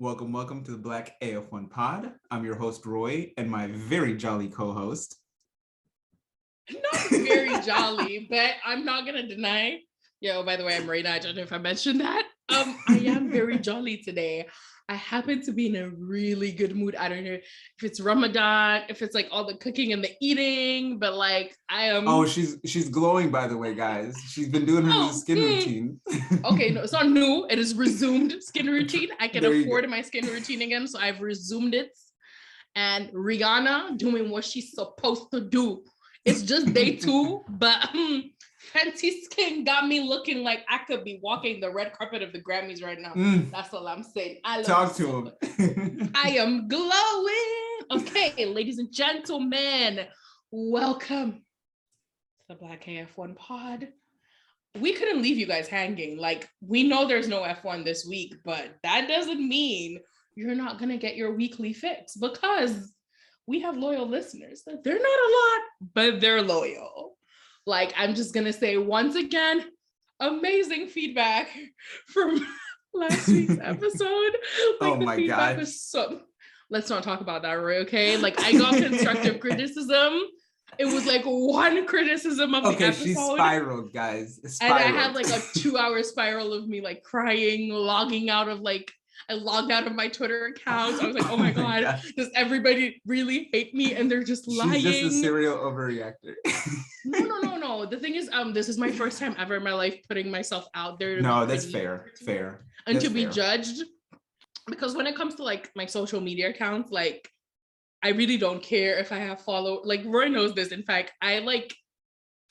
Welcome to the Black AF1 Pod. I'm your host, Roy, and my very jolly co-host. Not very jolly, but I'm not going to deny. By the way, I'm Raina. I don't know if I mentioned that. I am very jolly today. I happen to be in a really good mood. I don't know if it's Ramadan, if it's like all the cooking and the eating, but like I am. Oh, she's glowing, by the way, guys. She's been doing her new skin routine. Okay, no, it's not new. It is resumed skin routine. I can afford my skin routine again, so I've resumed it. And Rihanna doing what she's supposed to do. It's just day 2, but Fenty Skin got me looking like I could be walking the red carpet of the Grammys right now. That's all I'm saying. Talk to him. I am glowing. Okay, ladies and gentlemen, welcome to the Black AF1 Pod. We couldn't leave you guys hanging. Like, we know there's no F1 this week, but that doesn't mean you're not going to get your weekly fix, because we have loyal listeners. They're not a lot, but they're loyal. Like, I'm just going to say once again, amazing feedback from last week's episode. Like, oh my God. Let's not talk about that, Roy, okay? Like, I got constructive criticism. It was like one criticism of the episode. Okay, she spiraled, guys. And I had like a 2-hour spiral of me like crying, I logged out of my Twitter account. I was like, oh my God, does everybody really hate me? And they're just lying. She's just a serial overreactor. No. The thing is, this is my first time ever in my life putting myself out there. No, that's fair. And to be judged. Because when it comes to like my social media accounts, like I really don't care if I have followers. Like Roy knows this. In fact,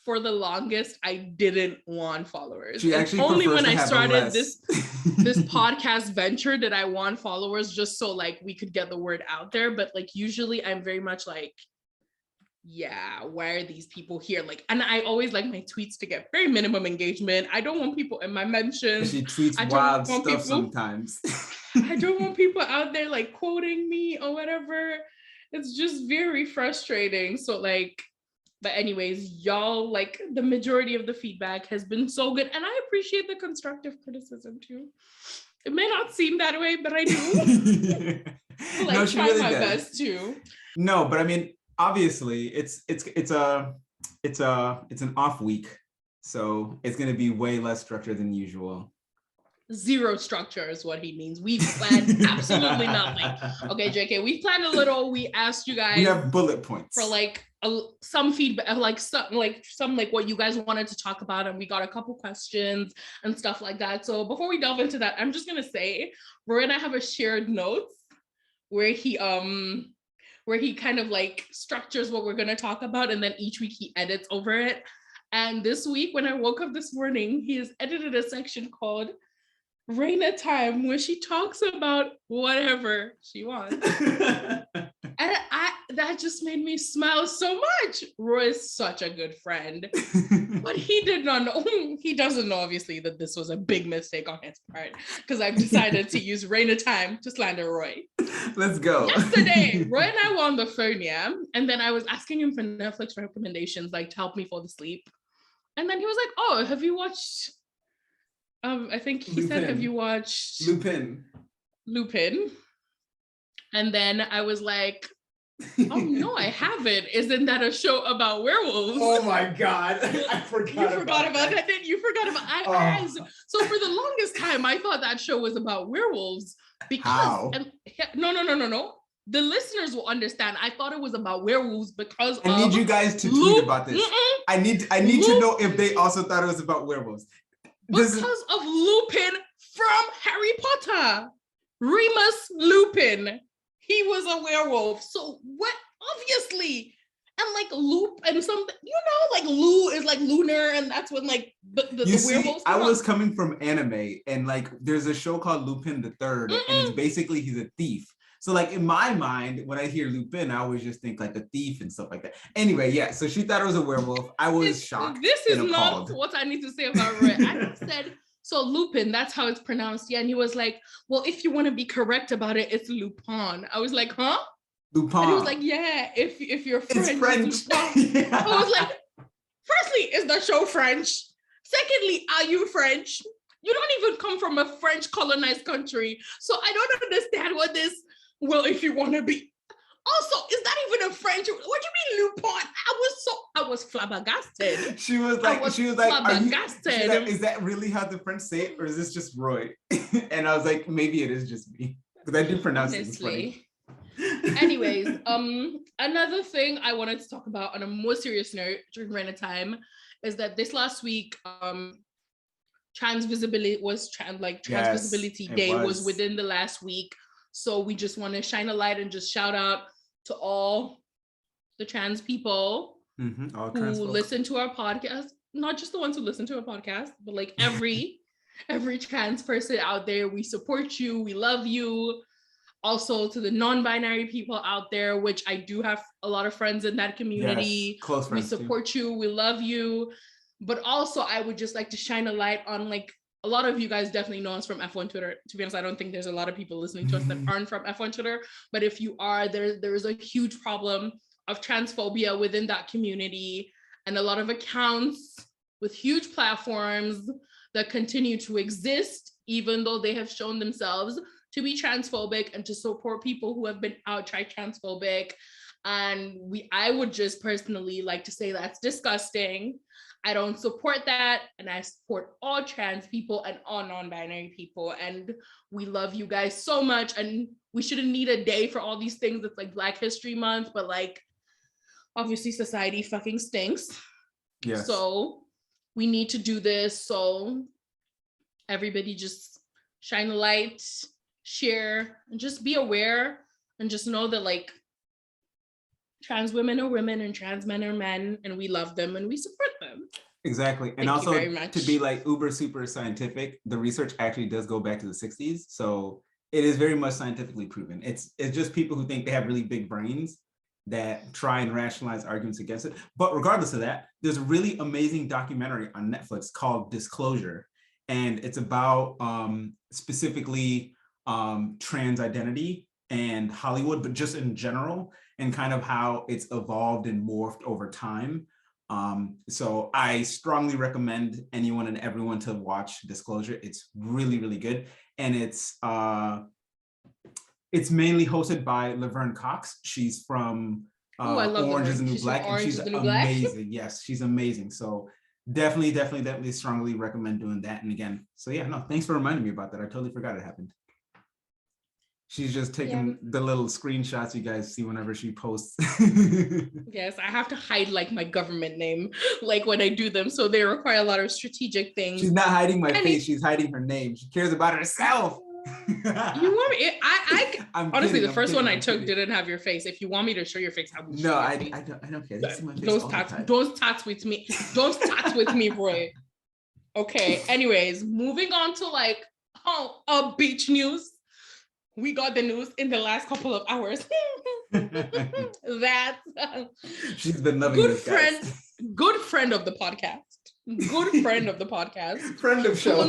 for the longest, I didn't want followers. She actually only when I started this podcast venture did I want followers, just so like we could get the word out there. But like usually I'm very much like, yeah, why are these people here? Like, and I always like my tweets to get very minimum engagement. I don't want people in my mentions. She tweets wild stuff sometimes. I don't want people out there like quoting me or whatever. It's just very frustrating. So like, but anyways, y'all, like the majority of the feedback has been so good. And I appreciate the constructive criticism too. It may not seem that way, but I do. Like, no, try really my best too. No, but I mean, obviously it's an off week. So it's gonna be way less structured than usual. Zero structure is what he means. We planned absolutely nothing. Okay, JK, we planned a little. We asked you guys. We have bullet points for like some feedback, like some what you guys wanted to talk about, and we got a couple questions and stuff like that. So before we delve into that, I'm just gonna say Roy and I have a shared notes where he kind of like structures what we're gonna talk about, and then each week he edits over it. And this week, when I woke up this morning, he has edited a section called Raina Time, where she talks about whatever she wants. And that just made me smile so much. Roy is such a good friend. But he doesn't know obviously that this was a big mistake on his part, because I've decided to use Raina Time to slander Roy. Let's go. Yesterday, Roy and I were on the phone, yeah? And then I was asking him for Netflix recommendations, like to help me fall asleep. And then he was like, oh, have you watched... I think he said, have you watched Lupin? And then I was like, oh no, I haven't. Isn't that a show about werewolves? Oh my God. I forgot. You forgot about that. Then you forgot about So for the longest time, I thought that show was about werewolves because no. The listeners will understand. I thought it was about werewolves because I need you guys to tweet about this. I need to know if they also thought it was about werewolves. Because of Lupin from Harry Potter. Remus Lupin. He was a werewolf. So what? Obviously. And like Loop and something, like Lu is like lunar, and that's when like the werewolves. I was coming from anime, and like there's a show called Lupin the Third, and it's basically he's a thief. So like in my mind, when I hear Lupin, I always just think like a thief and stuff like that. Anyway, yeah, so she thought it was a werewolf. I was shocked. This is not what I need to say about Red. I said, so Lupin, that's how it's pronounced. Yeah, and he was like, well, if you want to be correct about it, it's Lupin. I was like, huh? Lupin. And he was like, yeah, if you're French. It's French. Yeah. I was like, firstly, is the show French? Secondly, are you French? You don't even come from a French colonized country. So I don't understand what this, well, if you want to be. Also, is that even a French? What do you mean, Lupin? I was flabbergasted. She was like, flabbergasted. Is that really how the French say it, or is this just Roy? And I was like, maybe it is just me, because I do pronounce it funny. Anyways, another thing I wanted to talk about on a more serious note during Rena time is that this last week, Trans Visibility Day was within the last week. So we just want to shine a light and just shout out to all the trans people who listen to our podcast, not just the ones who listen to our podcast, but like every trans person out there. We support you. We love you. Also to the non-binary people out there, which I do have a lot of friends in that community. Yes, close friends. We support you. We love you. But also I would just like to shine a light on, like, a lot of you guys definitely know us from F1 Twitter. To be honest, I don't think there's a lot of people listening to us that aren't from F1 Twitter. But if you are, there is a huge problem of transphobia within that community, and a lot of accounts with huge platforms that continue to exist, even though they have shown themselves to be transphobic and to support people who have been outright transphobic. And I would just personally like to say that's disgusting. I don't support that, and I support all trans people and all non-binary people, and we love you guys so much. And we shouldn't need a day for all these things. It's like Black History Month, but like, obviously society fucking stinks. Yes. So we need to do this. So everybody just shine a light, share, and just be aware, and just know that, like, trans women are women and trans men are men, and we love them and we support them. Exactly. And also, to be like uber super scientific, the research actually does go back to the 60s. So it is very much scientifically proven. It's just people who think they have really big brains that try and rationalize arguments against it. But regardless of that, there's a really amazing documentary on Netflix called Disclosure. And it's about specifically trans identity and Hollywood, but just in general, and kind of how it's evolved and morphed over time. So I strongly recommend anyone and everyone to watch Disclosure. It's really, really good. And it's mainly hosted by Laverne Cox. She's from Orange is the New Black, and she's amazing. Yes, she's amazing. So definitely strongly recommend doing that. And again, so yeah, no, thanks for reminding me about that. I totally forgot it happened. She's just taking the little screenshots you guys see whenever she posts. Yes, I have to hide like my government name, like when I do them. So they require a lot of strategic things. She's not hiding my face, she's hiding her name. She cares about herself. You want me? Honestly, the first one I took didn't have your face. If you want me to show your face, I will. No, I don't care. This is my face. Don't tats with me. Don't tats with me, Roy. Okay. Anyways, moving on to like beach news. We got the news in the last couple of hours that she's been loving good friend of the podcast, friend of show,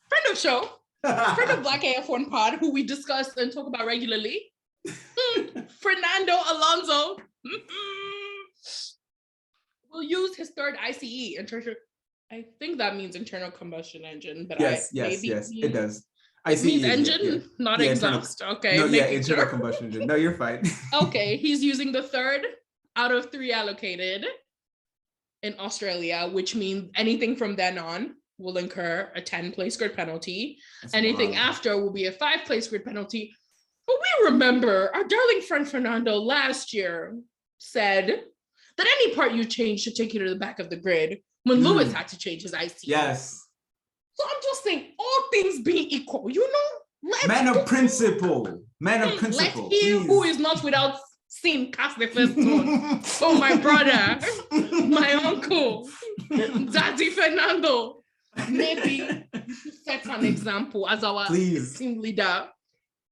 friend of Black AF1 Pod, who we discuss and talk about regularly, Fernando Alonso will use his third ICE, I think that means internal combustion engine, but yes, it does. It means engine, not exhaust. Okay. No, internal combustion engine. No, you're fine. Okay, he's using the third out of 3 allocated in Australia, which means anything from then on will incur a 10-place grid penalty. Anything after will be a 5-place grid penalty. But we remember our darling friend Fernando last year said that any part you change should take you to the back of the grid when Lewis had to change his IC. Yes. So I'm just saying, all things being equal, man of principle. Let he who is not without sin cast the first stone. Oh, my brother, my uncle, Daddy Fernando. Maybe set an example as our team leader.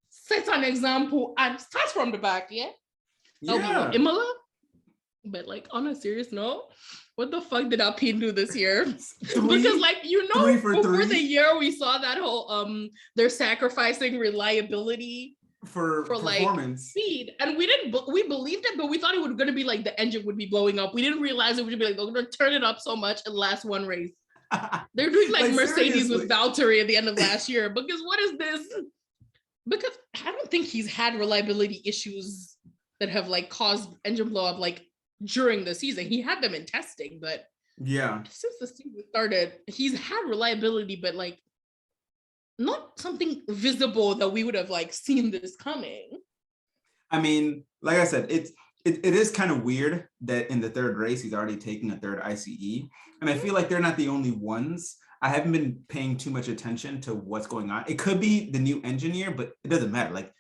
Set an example and start from the back, yeah? Imola? But like on a serious note, what the fuck did Alpine do this year? Because like, over the year we saw that whole they're sacrificing reliability for like speed, and we believed it, but we thought it was going to be like the engine would be blowing up. We didn't realize it would be like they're going to turn it up so much and last one race. They're doing like Mercedes seriously. with Valtteri at the end of last year. Because what is this? Because I don't think he's had reliability issues that have like caused engine blow up like during the season. He had them in testing, but Yeah. since the season started, he's had reliability, but like not something visible that we would have like seen this coming. I mean, like I said, it is kind of weird that in the third race he's already taking a third ICE, and I feel like they're not the only ones. I haven't been paying too much attention to what's going on. It could be the new engineer, but it doesn't matter. Like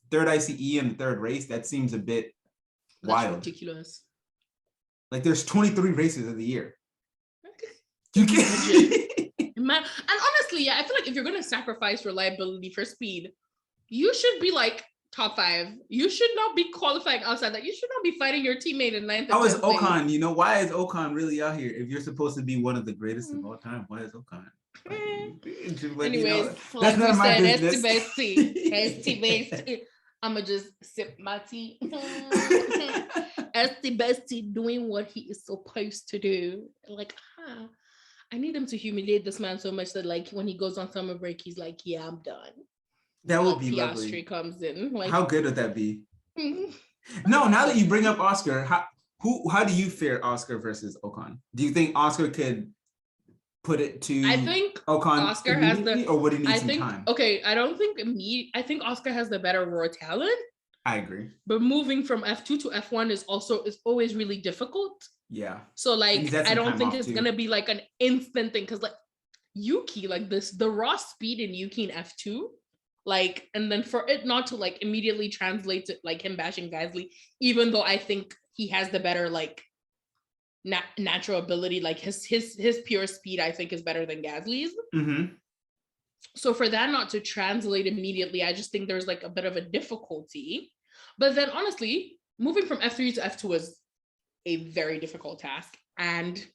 third ICE in the third race, that seems a bit wild. That's ridiculous. Like there's 23 races of the year. Okay. You can't. And honestly, yeah, I feel like if you're gonna sacrifice reliability for speed, you should be like top 5. You should not be qualifying outside that. You should not be fighting your teammate in 9th. How is Ocon? You know, why is Ocon really out here? If you're supposed to be one of the greatest of all time, why is Ocon? Anyways, that's like not my said, business. ST I'ma just sip my tea. ST doing what he is supposed to do. Like, I need him to humiliate this man so much that like when he goes on summer break, he's like, yeah, I'm done. That would be Piastri lovely. Comes in. Like, how good would that be? No, now that you bring up Oscar, how do you fare Oscar versus Ocon? Do you think Oscar could put it to I think Ocon Oscar has or would he need some time? Okay, I don't think I think Oscar has the better raw talent. I agree. But moving from F2 to F1 is always really difficult. Yeah. So like I don't think it's gonna be like an instant thing because like Yuki, like the raw speed in Yuki in F2, like, and then for it not to like immediately translate to like him bashing Gasly, even though I think he has the better like natural ability, like his pure speed I think is better than Gasly's. Mm-hmm. So for that not to translate immediately, I just think there's like a bit of a difficulty. But then honestly, moving from F3 to F2 is a very difficult task. And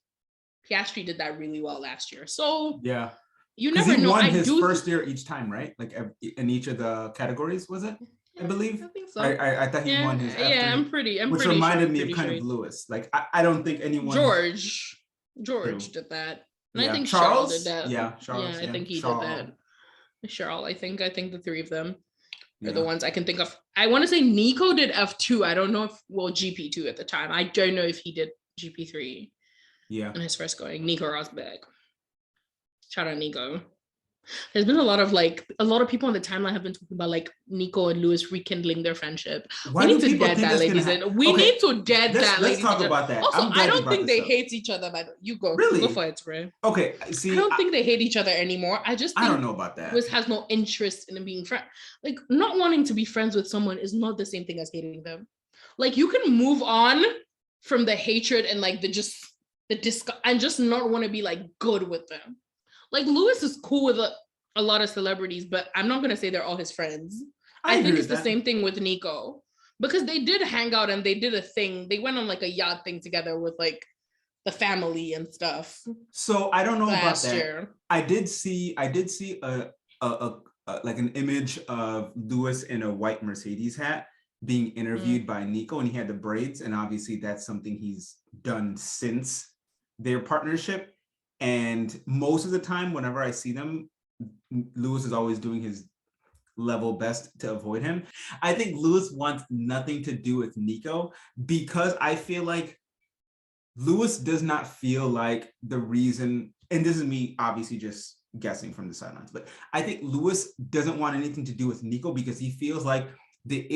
Piastri did that really well last year. So yeah, you never know. Won his first year each time, right? Like in each of the categories, was it? I believe. I think so. I thought he won his F3. Yeah, I'm pretty which pretty reminded sure, me of kind of Lewis. Like I don't think anyone. George did that. And I think Charles did that. Yeah, Charles. Yeah, I think he did that. Charles, I think the 3 of them are the ones I can think of. I want to say Nico did F2. I don't know if GP2 at the time. I don't know if he did GP3. Yeah. In his first going, Nico Rosberg. Shout out Nico. There's been a lot of people on the timeline have been talking about like Nico and Lewis rekindling their friendship. We need to dead that, ladies and we need to dead that. Let's talk about that. Also, I don't think they hate each other. But you go for it, Ray. Okay, see, I don't think they hate each other anymore. I just think I don't know about that. Lewis has no interest in being friends. Like not wanting to be friends with someone is not the same thing as hating them. Like you can move on from the hatred and like the disgust and just not want to be like good with them. Like Lewis is cool with a lot of celebrities, but I'm not gonna say they're all his friends. I think it's the same thing with Nico because they did hang out and they did a thing. They went on like a yacht thing together with like the family and stuff. So I don't know about that. Year. I did see a like an image of Lewis in a white Mercedes hat being interviewed by Nico, and he had the braids, and obviously that's something he's done since their partnership. And most of the time, whenever I see them, Lewis is always doing his level best to avoid him. I think Lewis wants nothing to do with Nico because I feel like Lewis does not feel like the reason, and this is me obviously just guessing from the sidelines, but I think Lewis doesn't want anything to do with Nico because he feels like the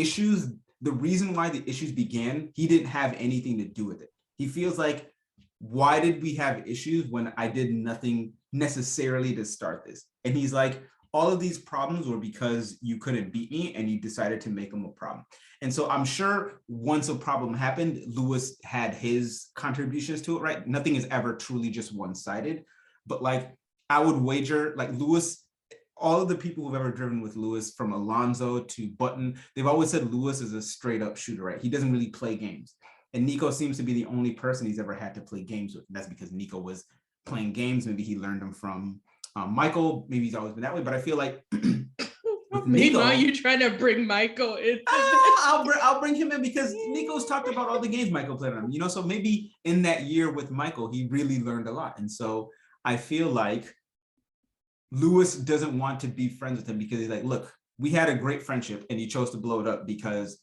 reason why the issues began, he didn't have anything to do with it. He feels like, why did we have issues when I did nothing necessarily to start this? And he's like, all of these problems were because you couldn't beat me and you decided to make them a problem. And so I'm sure once a problem happened, Lewis had his contributions to it, right? Nothing is ever truly just one-sided, but like I would wager like Lewis, all of the people who've ever driven with Lewis from Alonso to Button, they've always said Lewis is a straight up shooter, right? He doesn't really play games. And Nico seems to be the only person he's ever had to play games with. And that's because Nico was playing games. Maybe he learned them from Michael. Maybe he's always been that way. But I feel like Meanwhile, you trying to bring Michael in? I'll bring him in because Nico's talked about all the games Michael played on him. So maybe in that year with Michael, he really learned a lot. And so I feel like Lewis doesn't want to be friends with him because he's like, look, we had a great friendship and you chose to blow it up because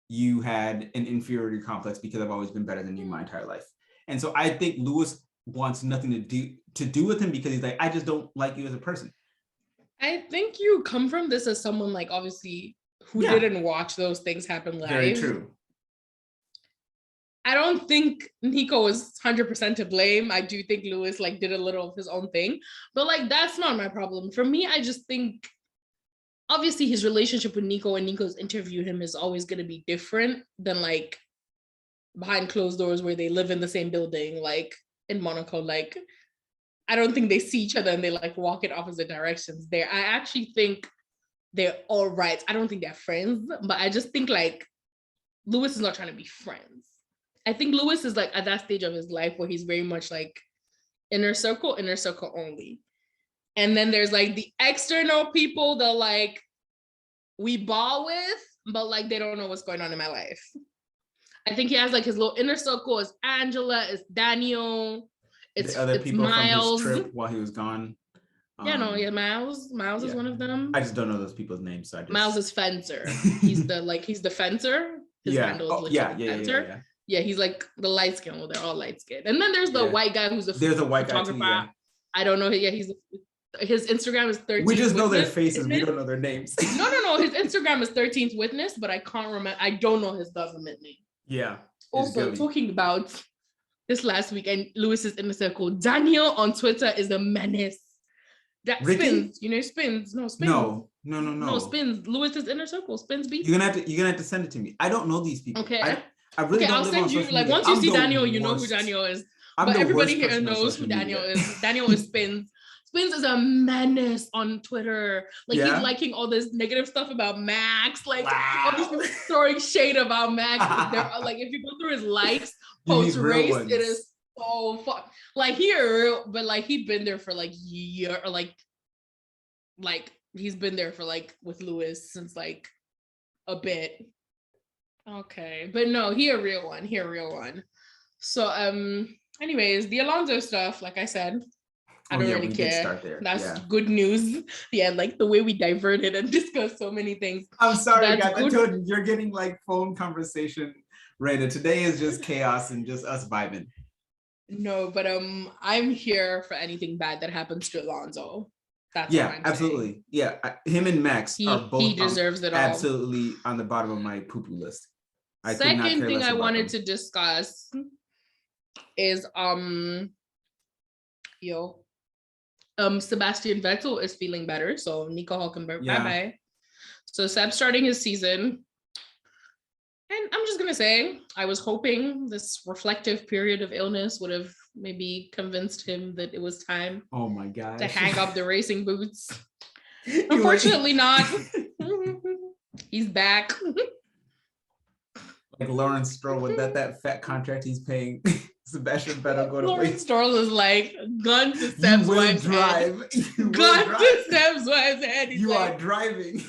you had an inferiority complex because I've always been better than you my entire life. And so I think Lewis wants nothing to do with him because he's like, I just don't like you as a person. I think you come from this as someone like obviously who didn't watch those things happen live. Very true. I don't think Nico is 100% to blame. I do think Lewis like did a little of his own thing, but like that's not my problem. For me, I just think obviously his relationship with Nico and Nico's interview him is always going to be different than like behind closed doors where they live in the same building, like in Monaco. Like I don't think they see each other and they like walk in opposite directions there. I actually think they're all right. I don't think they're friends, but I just think like Lewis is not trying to be friends. I think Lewis is like at that stage of his life where he's very much like inner circle only. And then there's like the external people that like we ball with, but like they don't know what's going on in my life. I think he has like his little inner circle is Angela, is Daniel, it's the other people Miles. From his trip while he was gone. Miles is one of them. I just don't know those people's names. So Miles is Fencer. He's the fencer. His handle is Fencer. Yeah, he's like the light skin. Well, they're all light skinned. And then there's the white guy who's there's a white guy too, yeah. I don't know. Yeah, his Instagram is 13th. We just know their faces. We don't know their names. No. His Instagram is 13th Witness, but I can't remember. I don't know his government name. Yeah. Also, talking about this last week and Lewis's inner circle, Daniel on Twitter is a menace. That Spins, you know, Spins. No, Spins. No. No, Spins. Lewis's inner circle. Spins beat. You're gonna have to send it to me. I don't know these people. Okay. I really don't I'll send you like once you see Daniel, you know who Daniel is. But everybody here knows who Daniel is. Daniel is Spins. Spins is a menace on Twitter. Like he's liking all this negative stuff about Max. Like all these people throwing shade about Max. Like if you go through his likes post race, it is so fun. Like but like he's been there for like year or like he's been there for like with Lewis since like a bit. Okay, but no, he a real one. So anyways, the Alonso stuff, like I said, I don't really care. That's good news. Yeah, like the way we diverted and discussed so many things. I'm sorry, guys. I told you, you're getting like phone conversation right. Today is just chaos and just us vibing. No, but I'm here for anything bad that happens to Alonso. That's absolutely. Saying. Yeah, him and Max are both. He deserves it all. Absolutely on the bottom of my poo-poo list. Second thing I wanted to discuss is Sebastian Vettel is feeling better. So Nico Hülkenberg, bye-bye. So Seb's starting his season. And I'm just gonna say, I was hoping this reflective period of illness would have maybe convinced him that it was time to hang up the racing boots. Unfortunately not. He's back. Like Lawrence Stroll with that fat contract he's paying Sebastian Vettel go to Lawrence Stroll is like gun to Seb's wife's head. Gun to Seb's wife's head. You are driving.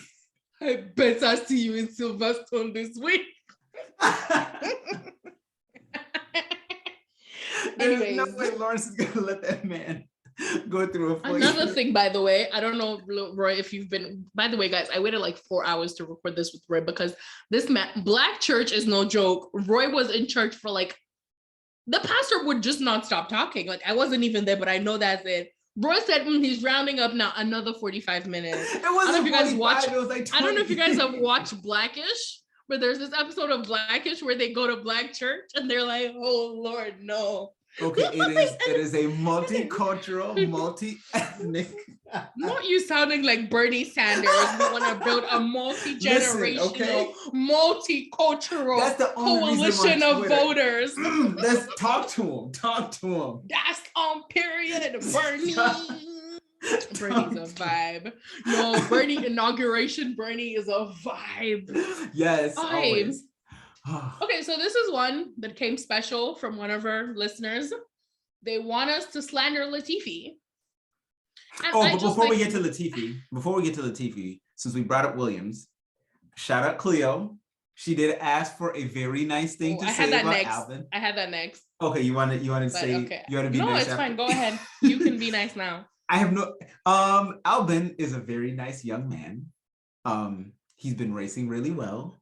I bet I see you in Silverstone this week. There's no way Lawrence is gonna let that man go through a Another thing, by the way, I don't know, Roy, if you've been, by the way, guys, I waited like 4 hours to record this with Roy because this man, Black church is no joke. Roy was in church for like, the pastor would just not stop talking. Like I wasn't even there, but I know that's it. Roy said he's rounding up now another 45 minutes. It wasn't 45, it was like 20. I don't know if you guys have watched Blackish, but there's this episode of Blackish where they go to Black church and they're like, oh Lord, no. Okay, it is a multicultural, multi-ethnic. Not you sounding like Bernie Sanders. We want to build a multi-generational, multicultural coalition of voters. Let's talk to him. That's on period, Bernie. Bernie's a vibe. No, Bernie inauguration. Bernie is a vibe. Yes, always. Okay, so this is one that came special from one of our listeners. They want us to slander Latifi. And but before we get to Latifi, since we brought up Williams, shout out Cleo. She did ask for a very nice thing to say about Alvin. I had that next. Okay, you want to say okay. You want to be no, nice? No, it's fine. Go ahead. You can be nice now. I have no. Alvin is a very nice young man. He's been racing really well,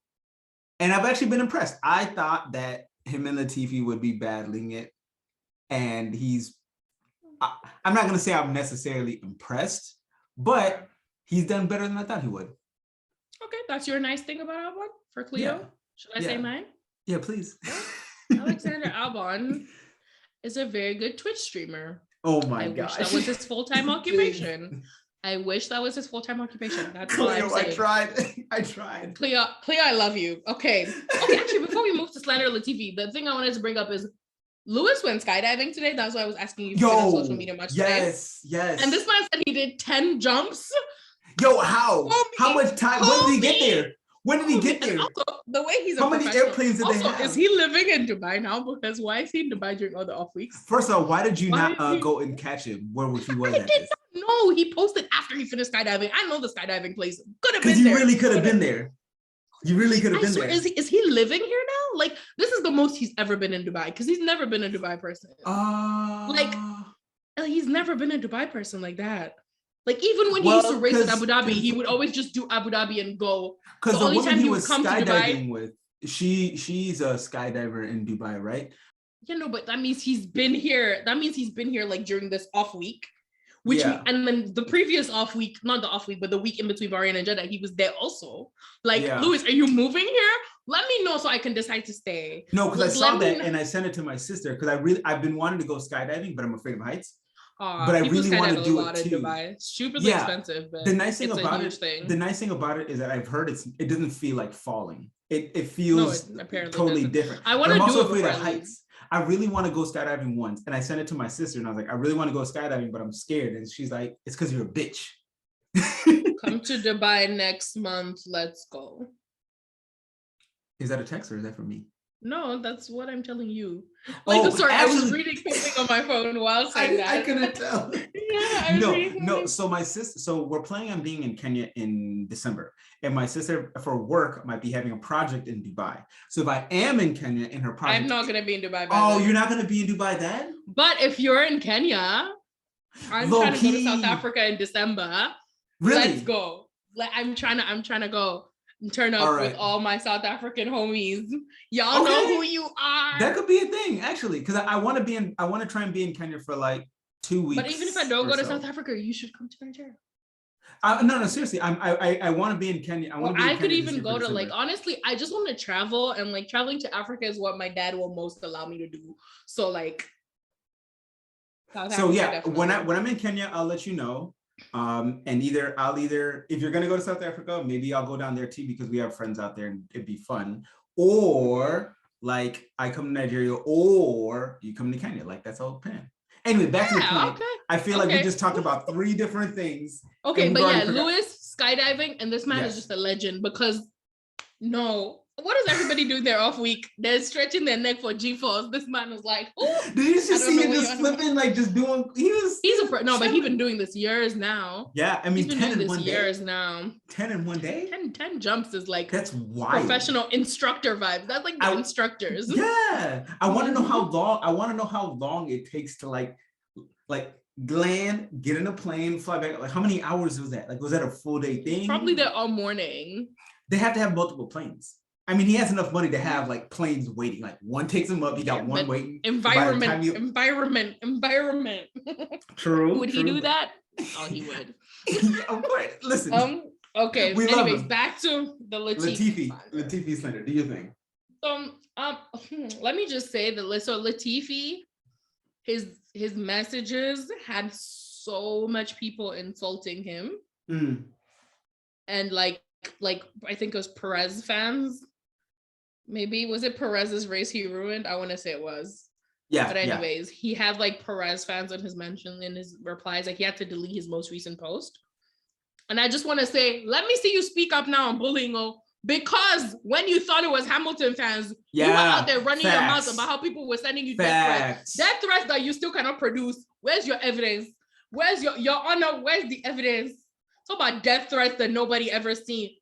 and I've actually been impressed. I thought that him and Latifi would be battling it, and I'm not gonna say I'm necessarily impressed, but he's done better than I thought he would. Okay, that's your nice thing about Albon for Cleo. Yeah. Should I say mine? Yeah, please. Alexander Albon is a very good Twitch streamer. Oh my gosh. I wish that was his full-time occupation. I wish that was his full-time occupation. That's Cleo, all I'm saying. I tried. Cleo, I love you. Okay, actually, before we move to slander Latifi, the thing I wanted to bring up is Lewis went skydiving today. That's why I was asking you if you did social media much today. Yes. And this man said he did 10 jumps. Yo, how? How much time? When did he get there? When did he get there? Also, the way he's how many airplanes did they have? Is he living in Dubai now? Because why is he in Dubai during all the off weeks? First of all, why did you not go and catch him? Where was he? I did not know. He posted after he finished skydiving. I know the skydiving place. Could have been there. Because you really could have been there. You really could have been there. Is he living here now? Like, this is the most he's ever been in Dubai, because he's never been a Dubai person. He's never been a Dubai person like that. Like, even when he used to race in Abu Dhabi, he would always just do Abu Dhabi and go. Because the only time he was skydiving with, she's a skydiver in Dubai, right? Yeah, no, but that means he's been here. That means he's been here like during this off week, and then the previous off week, not the off week, but the week in between Bahrain and Jeddah, he was there also. Like, Louis, are you moving here? Let me know so I can decide to stay. No, because I saw that and I sent it to my sister because I've been wanting to go skydiving, but I'm afraid of heights. But I really want to do it too. Dubai. Stupidly expensive. But the nice thing about it is that I've heard it doesn't feel like falling. It feels totally different. I'm also afraid of heights. I really want to go skydiving once, and I sent it to my sister, and I was like, I really want to go skydiving, but I'm scared. And she's like, it's because you're a bitch. Come to Dubai next month. Let's go. Is that a text or is that for me? No, that's what I'm telling you. Like, sorry, actually, I was reading something on my phone while saying that. I couldn't tell. No. So my sister, we're planning on being in Kenya in December, and my sister for work might be having a project in Dubai. So if I am in Kenya in her project, I'm not gonna be in Dubai. You're not gonna be in Dubai then? But if you're in Kenya, I'm trying to go to South Africa in December. Really? Let's go. Like, I'm trying to go. Turn up with all my South African homies. Y'all know who you are. That could be a thing, actually, because I want to try and be in Kenya for like 2 weeks. But even if I don't go to South Africa, you should come to Nigeria. No, seriously. I want to be in Kenya. I could even go to, like, honestly, I just want to travel, and like traveling to Africa is what my dad will most allow me to do. So like, when I'm in Kenya, I'll let you know. And I'll either if you're gonna go to South Africa, maybe I'll go down there too because we have friends out there and it'd be fun. Or like I come to Nigeria, or you come to Kenya. Like, that's all plan. Anyway, back to the point. Okay. I feel like we just talked about 3 different things. Okay, but Lewis skydiving, and this man is just a legend because what is everybody doing their off week? They're stretching their neck for G-force. This man was like, "Oh, did you just see him just flipping, like just doing?" He's but he's been doing this years now. Yeah, I mean, he's been 10 doing in this 1 years day. Now. 10 in 1 day. 10 jumps is like that's wild. Professional instructor vibes. That's like the instructors. Yeah, I want to know how long. I want to know how long it takes to like land, get in a plane, fly back. Like, how many hours was that? Like, was that a full day thing? Probably there all morning. They have to have multiple planes. I mean, he has enough money to have like planes waiting. Like, one takes him up, he got one waiting. Environment. True. Would he do that? Oh, he would. Of course. Listen. Okay. Anyways, back to the Latifi. Latifi slander. Do you think? Let me just say that. So Latifi, his messages had so much people insulting him, and like I think it was Perez fans. Maybe was it Perez's race he ruined? I want to say it was. Yeah. But anyways, he had like Perez fans on his mention in his replies. Like, he had to delete his most recent post. And I just want to say, let me see you speak up now on bullying, because when you thought it was Hamilton fans, you were out there running your mouth about how people were sending you death threats. Death threats that you still cannot produce. Where's your evidence? Where's your honor? Where's the evidence? It's about death threats that nobody ever seen.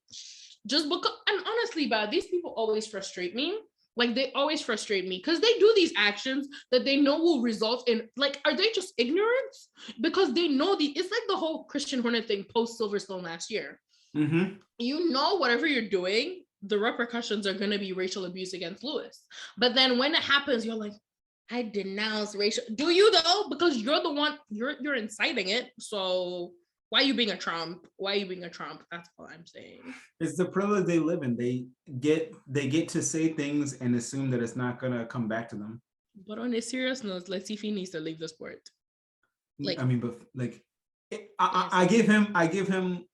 just because, and honestly, but these people always frustrate me. Like they always frustrate me because they do these actions that they know will result in, like, are they just ignorant? Because they know it's like the whole Christian Hornet thing post Silverstone last year. Mm-hmm. You know, whatever you're doing, the repercussions are going to be racial abuse against Lewis. But then when it happens, you're like, I denounce racial. Do you though? Because you're the one, you're inciting it. So why are you being a Trump? Why are you being a Trump? That's all I'm saying. It's the privilege they live in. They get to say things and assume that it's not gonna come back to them. But on a serious note, let's see if he needs to leave the sport. Like, I mean, but like, I give him.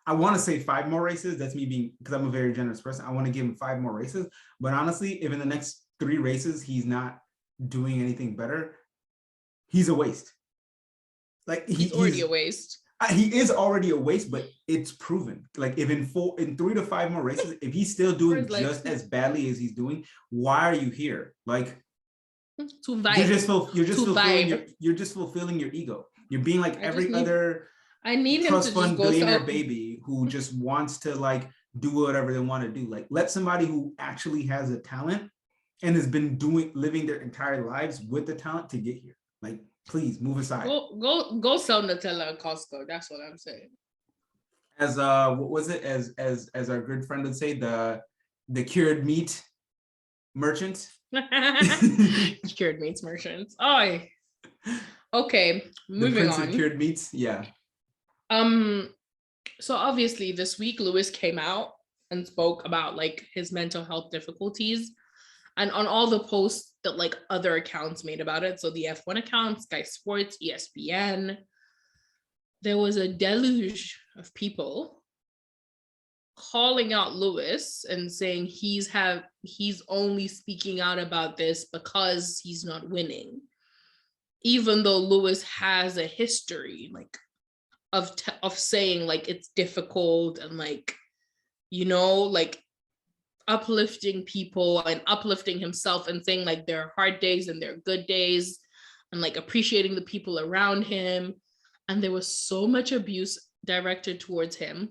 I want to say 5 more races. That's me being, because I'm a very generous person. I want to give him 5 more races. But honestly, if in the next 3 races he's not doing anything better, he's a waste. Like he's already a waste. He is already a waste, but it's proven. Like if in 3 to 5 more races, if he's still doing just as badly as he's doing, why are you here? Like to vibe. You're just fulfilling your ego. You're being like every other I need him trust to fund just go billionaire baby who just wants to like do whatever they want to do. Like let somebody who actually has a talent and has been living their entire lives with the talent to get here. Like please move aside. Go sell Nutella at Costco. That's what I'm saying. As what was it? As our good friend would say, the cured meat merchant. Cured meats merchants. Oh, okay. Moving on. Cured meats. Yeah. So obviously this week Lewis came out and spoke about like his mental health difficulties, and on all the posts that like other accounts made about it, so the F1 account, Sky Sports, ESPN, there was a deluge of people calling out Lewis and saying he's only speaking out about this because he's not winning, even though Lewis has a history like of saying like it's difficult and like, you know, like uplifting people and uplifting himself and saying like there are hard days and there are good days and like appreciating the people around him. And there was so much abuse directed towards him.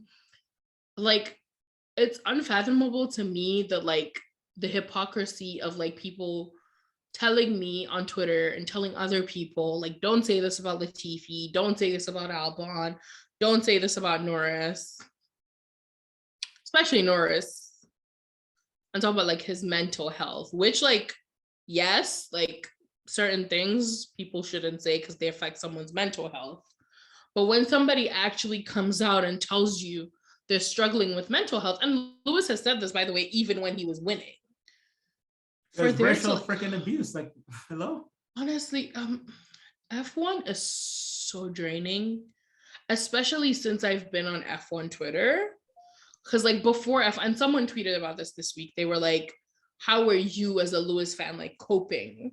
Like it's unfathomable to me that like the hypocrisy of like people telling me on Twitter and telling other people like, don't say this about Latifi, don't say this about Albon, don't say this about Norris, especially Norris, and talk about like his mental health, which like, yes, like certain things people shouldn't say because they affect someone's mental health. But when somebody actually comes out and tells you they're struggling with mental health, and Lewis has said this, by the way, even when he was winning. There's racial freaking abuse. Like, hello? Honestly, F1 is so draining, especially since I've been on F1 Twitter. Because like before and someone tweeted about this week. They were like, how are you as a Lewis fan like coping?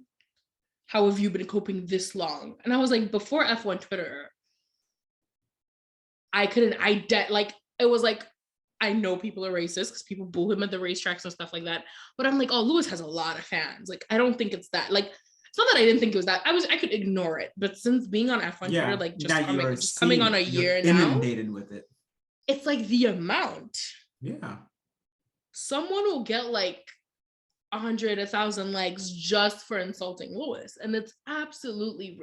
How have you been coping this long? And I was like, before F1 Twitter, it was like, I know people are racist because people boo him at the racetracks and stuff like that. But I'm like, oh, Lewis has a lot of fans. Like, I don't think it's that. Like, it's not that I didn't think it was that. I could ignore it. But since being on F1 Twitter, like just coming on a year now, inundated with it. It's like the amount. Yeah. Someone will get like 100, 1,000 likes just for insulting Lewis. And it's absolutely,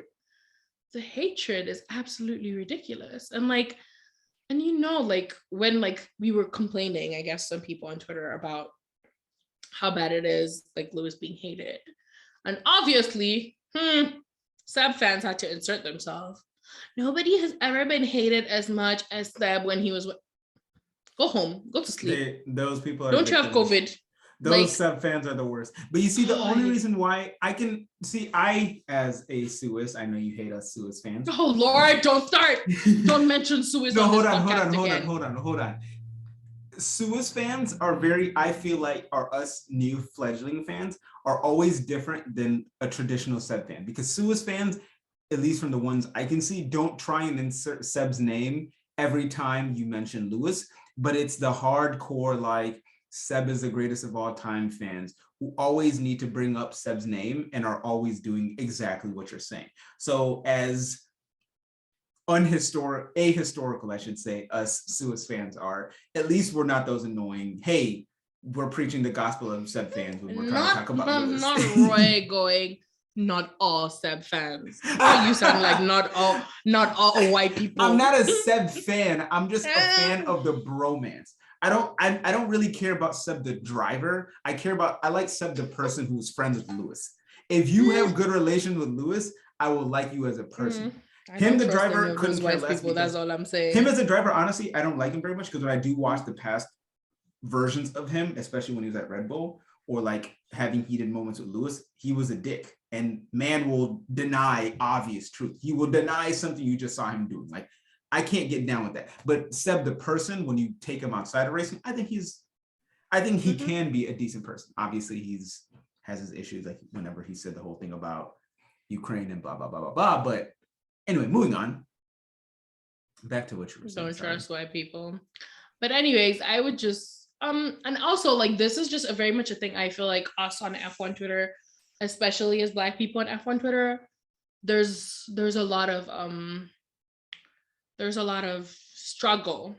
the hatred is absolutely ridiculous. And like, and you know, like when like we were complaining, I guess some people on Twitter about how bad it is, like Lewis being hated. And obviously, Seb fans had to insert themselves. Nobody has ever been hated as much as Seb when he was. Go home, go to sleep. Those people are. Don't you have COVID? Those Seb fans are the worst. But you see, the only reason why I can see, I as a Suis, I know you hate us Suis fans. Oh Lord, don't start. Don't mention Suis. No, hold on. Suis fans are I feel like us new fledgling fans are always different than a traditional Seb fan, because Suis fans, at least from the ones I can see, don't try and insert Seb's name every time you mention Lewis, but it's the hardcore like Seb is the greatest of all time fans who always need to bring up Seb's name and are always doing exactly what you're saying. So as ahistorical, I should say, us Suez fans are. At least we're not those annoying, hey, we're preaching the gospel of Seb fans when we're trying to talk about Lewis. Not Roy going, not all Seb fans. Boy, you sound like not all white people. I'm not a Seb fan. I'm just a fan of the bromance. I don't really care about Seb the driver. I like Seb the person who's friends with Lewis. If you have good relations with Lewis, I will like you as a person. Him the driver couldn't care less. People, that's all I'm saying. Him as a driver, honestly, I don't like him very much because when I do watch the past versions of him, especially when he was at Red Bull or like having heated moments with Lewis, he was a dick. And man will deny obvious truth. He will deny something you just saw him doing. Like, I can't get down with that. But Seb the person, when you take him outside of racing, I think he can be a decent person. Obviously, has his issues, like whenever he said the whole thing about Ukraine and blah blah blah blah blah. But anyway, moving on. Back to what you were saying. Don't trust white people. But anyways, I would just and also like this is just a very much a thing I feel like us on F1 Twitter, especially as Black people on F1 Twitter, there's a lot of struggle.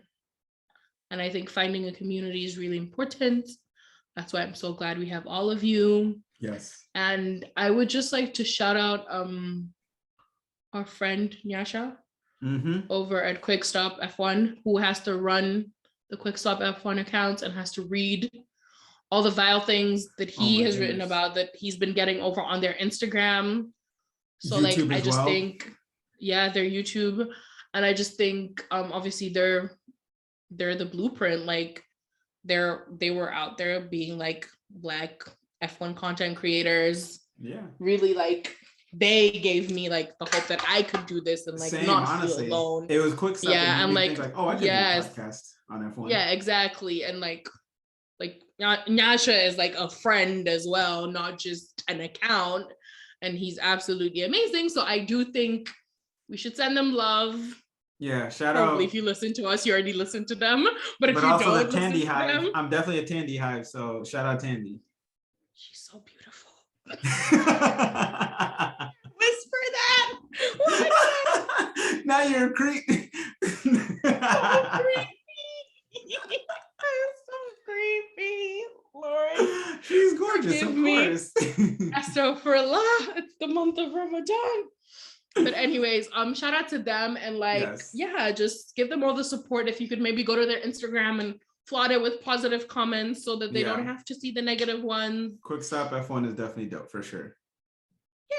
And I think finding a community is really important. That's why I'm so glad we have all of you. Yes. And I would just like to shout out our friend Nyasha over at Quick Stop F1, who has to run the Quick Stop F1 accounts and has to read all the vile things that he has written about that he's been getting over on their Instagram. So YouTube, like I just think, yeah, their YouTube. And I just think obviously they're the blueprint. Like they were out there being like Black F1 content creators. Yeah. Really like they gave me like the hope that I could do this and like honestly, feel alone. It was quick stuff. Yeah, and like oh, I could do a podcast on F1. Yeah, exactly. And like Nyasha is like a friend as well, not just an account. And he's absolutely amazing. So I do think we should send them love. Yeah, shout Probably out. If you listen to us, you already listened to them. But if you also don't the Tandy listen Hive. to them, I'm definitely a Tandy Hive. So shout out Tandy. She's so beautiful. Whisper that. Now you're a creep. So creepy. Lord. She's gorgeous, of course. Astaghfirullah. It's the month of Ramadan. But anyways, shout out to them and like, yeah, just give them all the support. If you could maybe go to their Instagram and flood it with positive comments so that they don't have to see the negative ones. Quick Stop F1 is definitely dope for sure.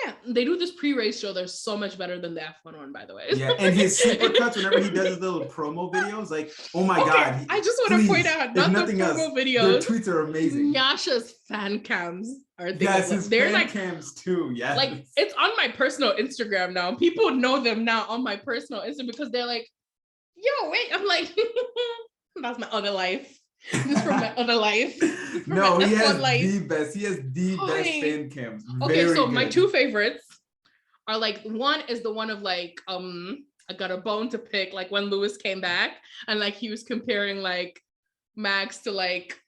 Yeah, they do this pre-race show. They're so much better than the F1 one, by the way. Yeah, and his supercuts whenever he does his little promo videos, like, oh my God. I just want to point out, not the promo videos. Their tweets are amazing. Nyasha's fan cams are his fan like, cams too. Yes. Like, it's on my personal Instagram now. People know them now on my personal Instagram because they're like, yo, wait. I'm like, that's my other life. This is from my other life. No, he has the best. He has the best fan cams. Okay, so my two favorites are like, one is the one of like, I got a bone to pick, like when Lewis came back and like he was comparing like Max to like,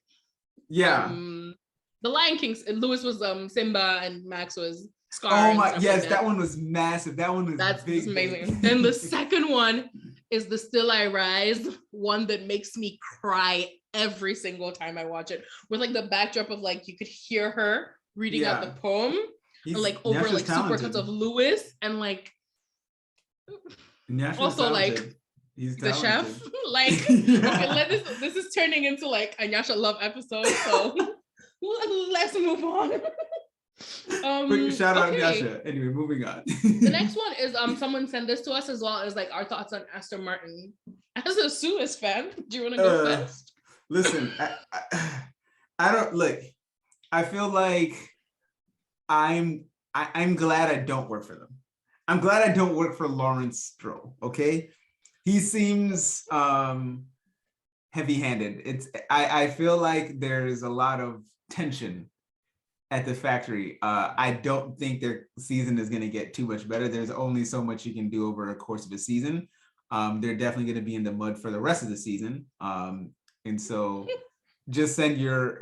the Lion King. Lewis was Simba and Max was Scar. Oh my, yes, like that one was massive. That one was big, amazing. Then the second one is the Still I Rise, one that makes me cry every single time I watch it, with like the backdrop of like you could hear her reading out the poem, and like over like supercuts of Lewis and like also like the chef. Like okay, this is turning into like a Nyasha love episode, so let's move on. Quick shout out Nyasha. Anyway, moving on. The next one is someone sent this to us as well as like our thoughts on Aston Martin. As a Suez fan, do you want to go first? Listen, I don't look. I feel like I'm glad I don't work for them. I'm glad I don't work for Lawrence Stroll. Okay, he seems heavy-handed. I feel like there's a lot of tension at the factory. I don't think their season is going to get too much better. There's only so much you can do over a course of a season. They're definitely going to be in the mud for the rest of the season. And so just send your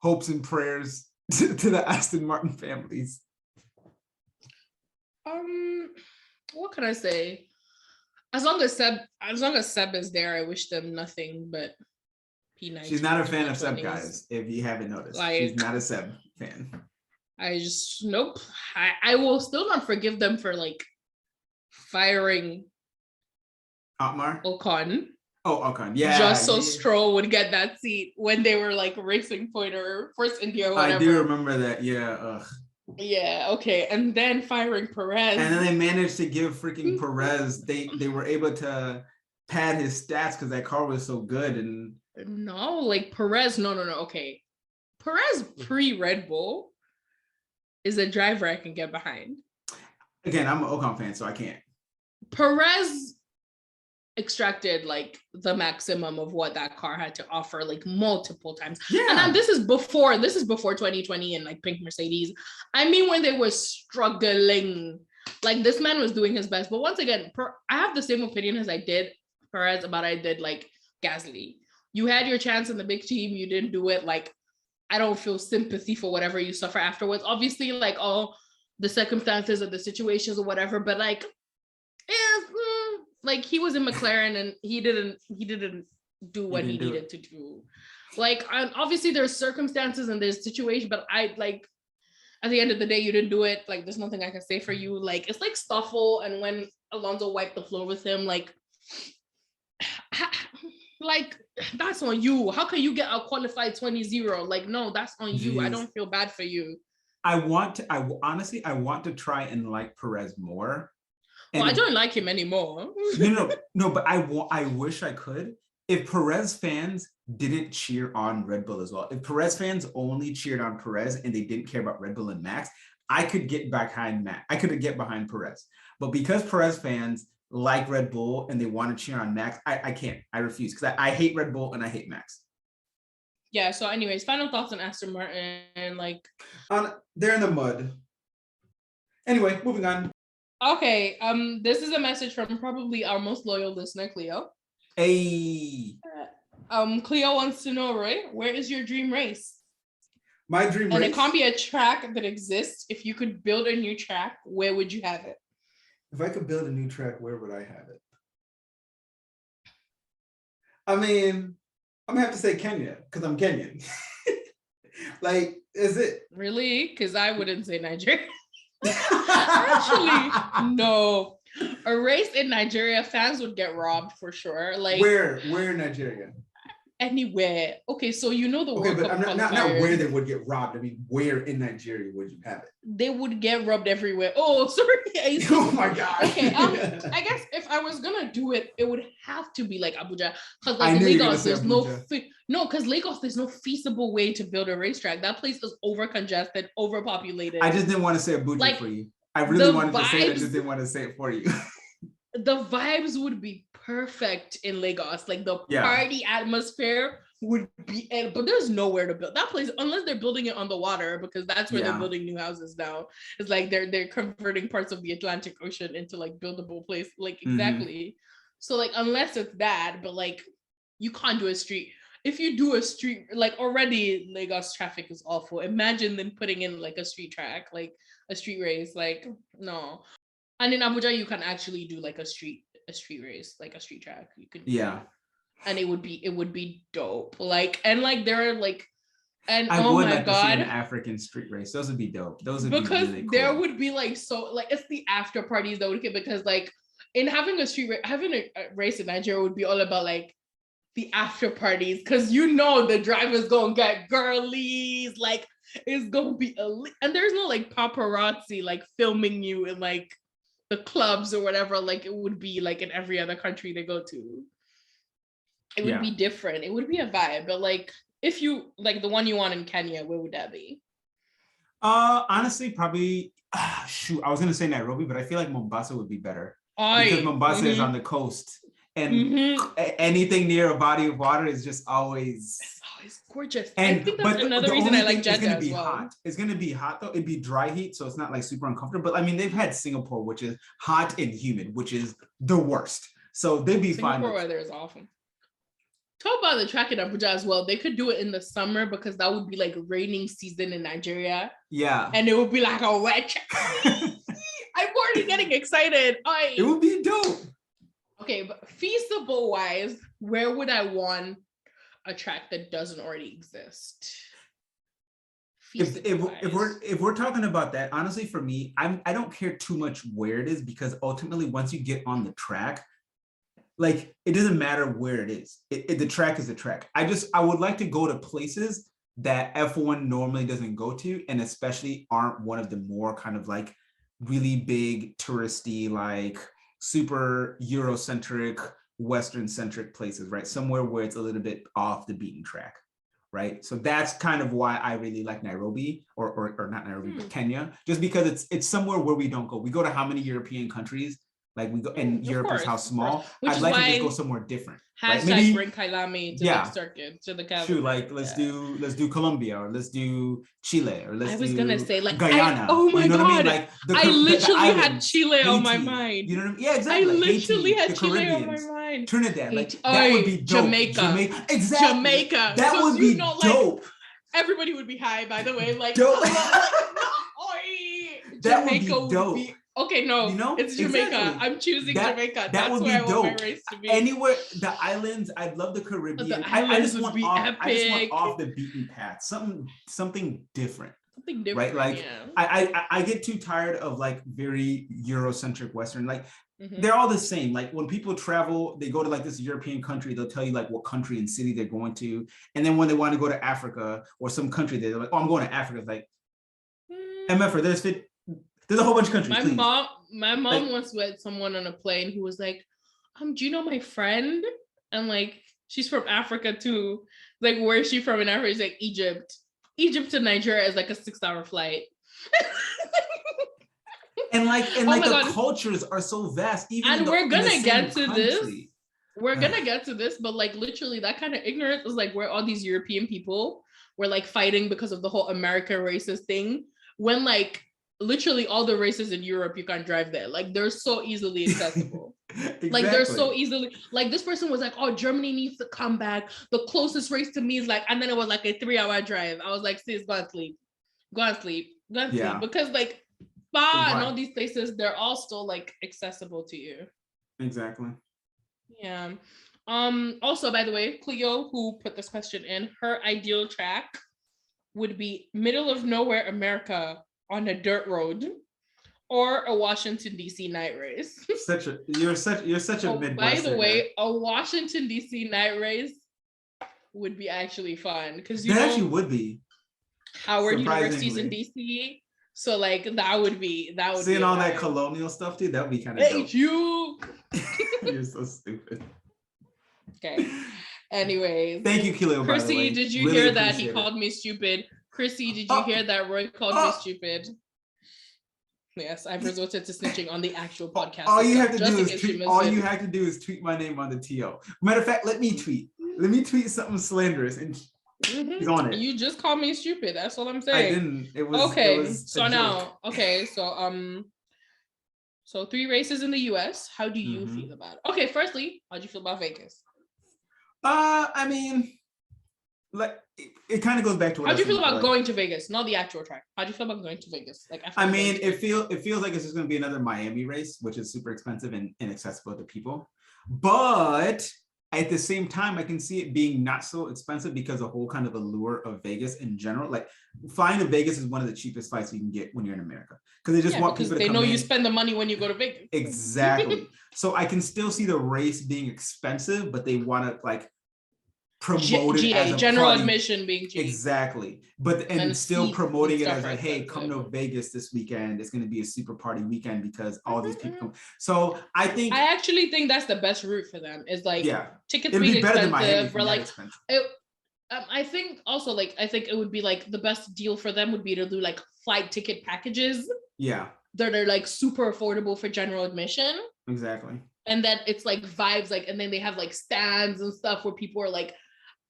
hopes and prayers to the Aston Martin families. What can I say? As long as Seb is there, I wish them nothing but P19. She's not a fan of Seb, guys. If you haven't noticed, she's not a Seb fan. I just nope. I will still not forgive them for like firing Otmar? Ocon. Oh, Ocon, yeah. Just so Stroll would get that seat when they were like Racing Point or Force India or whatever. I do remember that, yeah. Ugh. Yeah, okay. And then firing Perez. And then they managed to give freaking Perez, they were able to pad his stats because that car was so good. And no, like Perez, no. Okay. Perez pre-Red Bull is a driver I can get behind. Again, I'm an Ocon fan, so I can't. Perez extracted like the maximum of what that car had to offer like multiple times. Yeah. And this is before 2020 and like pink Mercedes. I mean, when they were struggling, like this man was doing his best. But once again, I have the same opinion as I did Perez about I did like Gasly. You had your chance in the big team, you didn't do it. Like, I don't feel sympathy for whatever you suffer afterwards. Obviously, like all the circumstances of the situations or whatever, but like, like he was in McLaren and he didn't do what he needed to do. Like, obviously there's circumstances and there's situations, but I like at the end of the day, you didn't do it. Like, there's nothing I can say for you. Like, it's like Stoffel and when Alonso wiped the floor with him, like that's on you. How can you get out qualified 20-0? Like, no, that's on you. Jeez. I don't feel bad for you. I honestly want to try and like Perez more. And I don't like him anymore. No, but I wish I could. If Perez fans didn't cheer on Red Bull as well, if Perez fans only cheered on Perez and they didn't care about Red Bull and Max, I could get behind Max. I could get behind Perez. But because Perez fans like Red Bull and they want to cheer on Max, I can't. I refuse because I hate Red Bull and I hate Max. Yeah. So, anyways, final thoughts on Aston Martin. Like, they're in the mud. Anyway, moving on. Okay. This is a message from probably our most loyal listener, Cleo. Hey. Cleo wants to know, Roy, where is your dream race? My dream race. And it can't be a track that exists. If you could build a new track, where would you have it? If I could build a new track, where would I have it? I mean, I'm gonna have to say Kenya because I'm Kenyan. Like, is it really? Because I wouldn't say Nigeria. Actually, no. A race in Nigeria, fans would get robbed for sure. Like, where in Nigeria? Anywhere. Okay, so you know the World Cup. But not where they would get robbed. I mean, where in Nigeria would you have it? They would get robbed everywhere. Oh, sorry. Oh my God. Okay. I guess if I was gonna do it, it would have to be like Abuja, because like Lagos, there's because Lagos, there's no feasible way to build a racetrack. That place is over congested, overpopulated. I just didn't want to say Abuja for you. I really wanted to say it. I just didn't want to say it for you. The vibes would be perfect in Lagos. Like the party atmosphere would be, but there's nowhere to build that place unless they're building it on the water, because that's where they're building new houses now. It's like they're converting parts of the Atlantic Ocean into like buildable place. Like exactly. Mm-hmm. So like unless it's that, but like you can't do a street. If you do a street, like already Lagos traffic is awful. Imagine them putting in like a street track, like a street race. Like no. And in Abuja, you can actually do like a street race, like a street track. You could and it would be dope. Like, and like there are like, and I would like to see an African street race. Those would be dope. Those would be really cool. There would be like, so like it's the after parties that would get, because like in having a race in Nigeria would be all about like the after parties, because you know the driver's gonna get girlies, like it's gonna be and there's no like paparazzi like filming you in like the clubs or whatever, like it would be like in every other country they go to. It would be different. It would be a vibe. But like if you like the one you want in Kenya, where would that be? Honestly, probably shoot, I was gonna say Nairobi, but I feel like Mombasa would be better. Because Mombasa is on the coast, and anything near a body of water is just always gorgeous. And I think that's another reason I like Jeddah as well. Hot. It's gonna be hot though. It'd be dry heat, so it's not like super uncomfortable. But I mean, they've had Singapore, which is hot and humid, which is the worst. So they'd be fine. Singapore weather is awful. Talk about the track in Abuja as well. They could do it in the summer because that would be like raining season in Nigeria. Yeah. And it would be like a wet track. I'm already getting excited. It would be dope. Okay, but feasible wise, where would I want a track that doesn't already exist? If we're talking about that, honestly, for me, I don't care too much where it is, because ultimately once you get on the track, like it doesn't matter where it is. The track is the track. I would like to go to places that F1 normally doesn't go to, and especially aren't one of the more kind of like really big touristy, like super Eurocentric, Western centric places, right? Somewhere where it's a little bit off the beaten track, right? So that's kind of why I really like Nairobi, or not Nairobi, but Kenya, just because it's somewhere where we don't go. We go to how many European countries? Like we go, and Europe is how small. I'd like to just go somewhere different. Right? Maybe bring Kailami to the circuit, to the calendar. True, like let's do Colombia, or let's do Chile, or let's do. I was gonna say like Guyana. Oh my god! I mean? Like I literally had Chile Haiti, on my mind. You know what I mean? Yeah, exactly. I literally Haiti, had Chile on my mind. Trinidad, like that would be dope. Jamaica, exactly. Jamaica. That would be dope. Everybody would be high, by the way. Like dope. Jamaica would be dope. Okay, no, you know, it's Jamaica. Exactly. I'm choosing Jamaica. That's where I want my race to be. Anywhere, the islands. I'd love the Caribbean. I just want off the beaten path. Something different. Something different, right? Like I get too tired of like very Eurocentric Western. Like they're all the same. Like when people travel, they go to like this European country. They'll tell you like what country and city they're going to, and then when they want to go to Africa or some country, they're like, "Oh, I'm going to Africa." It's like, MF, there's a whole bunch of countries. My mom once met someone on a plane who was like, do you know my friend? And like, she's from Africa too. Like, where is she from in Africa? It's like Egypt. Egypt to Nigeria is like a 6-hour flight. and the cultures are so vast. We're gonna get to this. We're gonna get to this, but like literally that kind of ignorance is like where all these European people were like fighting because of the whole American racist thing. When like literally all the races in Europe, you can't drive there. Like they're so easily accessible. Exactly. Like they're so easily, like this person was like, oh, Germany needs to come back. The closest race to me is like, and then it was like a 3-hour drive. I was like, sis, go and sleep. Because like Spa and all these places, they're all still like accessible to you. Exactly. Yeah. Also, by the way, Cleo, who put this question in, her ideal track would be middle of nowhere America on a dirt road, or a Washington DC night race. You're such a Midwesterner. By the way, a Washington DC night race would be actually fun because actually would be. Howard University is in DC, so like that would seeing all that colonial stuff, dude. That would be kind of dope. You're so stupid. Okay. Anyways, thank you, Kilo. Chrissy, did you hear that he called me stupid? Chrissy, did you hear that Roy called me stupid? Yes, I've resorted to snitching on the actual podcast. All you have to do is tweet my name on the TO. Matter of fact, let me tweet something slanderous and he's on it. You just called me stupid. That's all I'm saying. I didn't. It was okay. It was so now, so 3 races in the US. How do you feel about it? Okay, firstly, how do you feel about Vegas? I mean, like it kind of goes back to what. How do you feel about going to Vegas? Not the actual track. How do you feel about going to Vegas? Like, I mean, it feels like it's just going to be another Miami race, which is super expensive and inaccessible to people. But at the same time, I can see it being not so expensive because the whole kind of allure of Vegas in general. Like flying to Vegas is one of the cheapest flights you can get when you're in America because they just want people to come in. They know you spend the money when you go to Vegas. Exactly. So I can still see the race being expensive, but they want to like promote it as a general party. Admission being cheap. Exactly. But and still promoting it as like, hey, come to Vegas this weekend. It's going to be a super party weekend because all these people come. So I actually think that's the best route for them is like tickets it'd being be better expensive. Than Miami or like I think also like I think it would be like the best deal for them would be to do like flight ticket packages. Yeah. That are like super affordable for general admission. Exactly. And then it's like vibes, like, and then they have like stands and stuff where people are like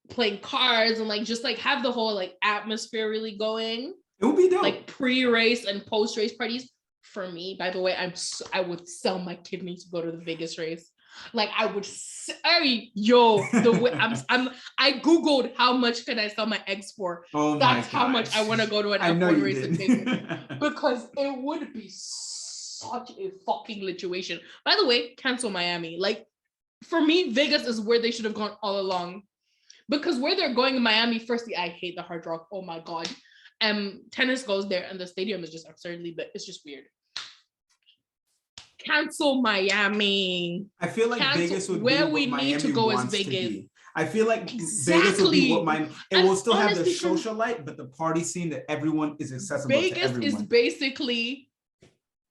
playing cards and like just like have the whole like atmosphere really going. It would be dope. Like pre-race and post-race parties. For me, by the way, I would sell my kidney to go to the Vegas race. Like I would I googled how much can I sell my eggs for. That's how much I want to go to an F1 race in Vegas because it would be such a fucking lituation. By the way, cancel Miami. Like for me, Vegas is where they should have gone all along. Because where they're going in Miami, firstly, I hate the Hard Rock. Oh my God. Tennis goes there and the stadium is just absurdly, but it's just weird. Cancel Miami. I feel like Vegas would where be what we Miami need to go wants is Vegas. To be. I feel like Vegas would be what Miami. It will still have the socialite, but the party scene that everyone is accessible to everyone. Vegas is basically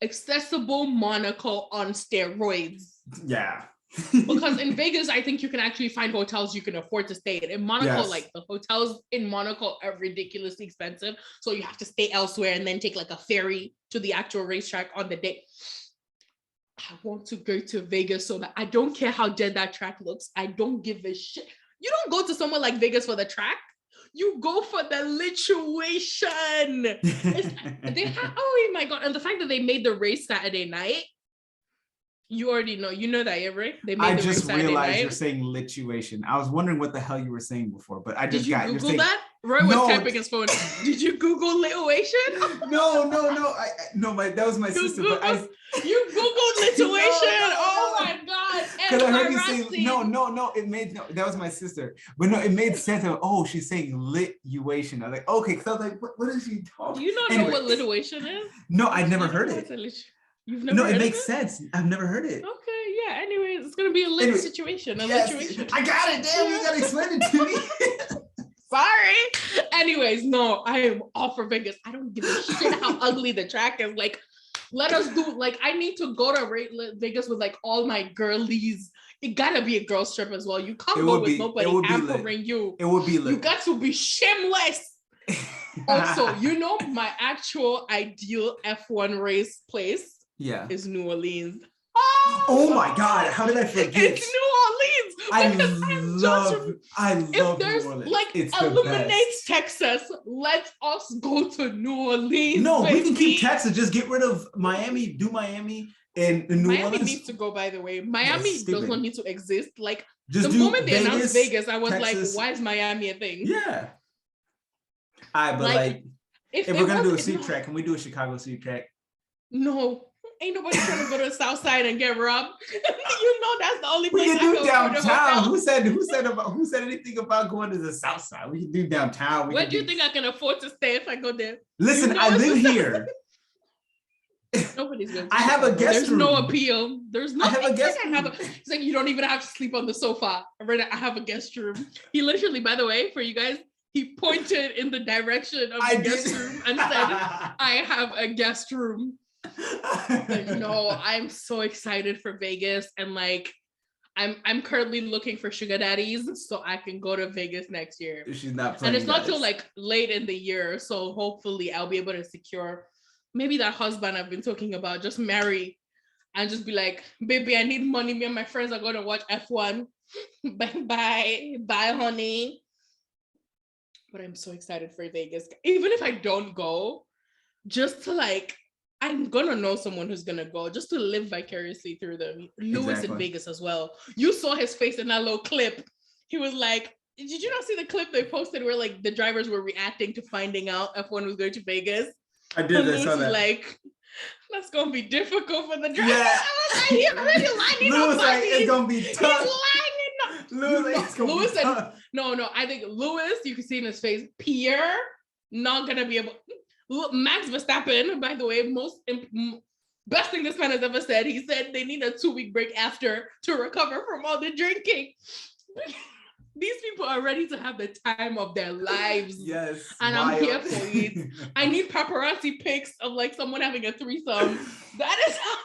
accessible Monaco on steroids. Yeah. Because in Vegas, I think you can actually find hotels you can afford to stay in. In Monaco, yes. Like the hotels in Monaco are ridiculously expensive. So you have to stay elsewhere and then take like a ferry to the actual racetrack on the day. I want to go to Vegas so that I don't care how dead that track looks. I don't give a shit. You don't go to somewhere like Vegas for the track. You go for the lituation. Oh my God. And the fact that they made the race Saturday night, you already know. You know that, right? They made I the just race realized night. You're saying lituation. I was wondering what the hell you were saying before, but I just Did you got Google saying, that? Roy was tapping his phone. Did you Google lituation? No. That was my sister. You Googled lituation. Oh my God. Because I heard you say no. It made that was my sister. But no, it made sense. She's saying lituation. I was like, okay, because I was like, what is she talking? Do you not know what lituation is? No, I'd never heard it. You've never heard it makes sense. I've never heard it. Okay, yeah. Anyways, it's gonna be a lit situation. Lituation. I got it. Damn, you gotta explain it to me. Sorry. Anyways, no, I am all for Vegas. I don't give a shit how ugly the track is. Like, let us do. Like, I need to go to Vegas with like all my girlies. It gotta be a girls trip as well. You can't go with nobody hampering you. It would be lit. You got to be shameless. Also, you know my actual ideal F1 race place. Yeah, is New Orleans. Oh my God! How did I forget? It's New Orleans. I love New Orleans. Like it's eliminates Texas. Let us go to New Orleans. No, baby. We can keep Texas. Just get rid of Miami. Do Miami and New Orleans. Miami needs to go. By the way, Miami does not need to exist. Like just the moment they announced Vegas, I was Texas. Like, why is Miami a thing? Yeah. But like if we're gonna do a street track, can we do a Chicago street track? No. Ain't nobody trying to go to the South Side and get robbed. You know that's the only place we can do downtown. Who said anything about going to the South Side? We can do downtown. Where do you think I can afford to stay if I go there? Listen, I live here. Nobody's going to I have a guest room. There's no appeal. There's no. I have a guest room. It's like you don't even have to sleep on the sofa. I have a guest room. He literally, by the way, for you guys, he pointed in the direction of the guest room and said, I have a guest room. But no, I'm so excited for Vegas, and like I'm currently looking for sugar daddies so I can go to Vegas next year. She's not playing. And it's not till like late in the year, so hopefully I'll be able to secure maybe that husband I've been talking about, just marry and just be like, baby, I need money. Me and my friends are going to watch F1. Bye, honey. But I'm so excited for Vegas. Even if I don't go, just to like, I'm gonna know someone who's gonna go just to live vicariously through them. Lewis in Vegas as well. You saw his face in that little clip. He was like, did you not see the clip they posted where like the drivers were reacting to finding out F1 was going to Vegas? I did. I saw that. Like, that's gonna be difficult for the drivers. Yeah. I was like, he's really lining up. Lewis, like, it's gonna be tough. He's lining up. No, I think Lewis, you can see in his face, Pierre, not gonna be able. Max Verstappen, by the way, best thing this man has ever said. He said they need a 2-week break after to recover from all the drinking. These people are ready to have the time of their lives. Yes. And I'm here for it. I need paparazzi pics of like someone having a threesome. That is how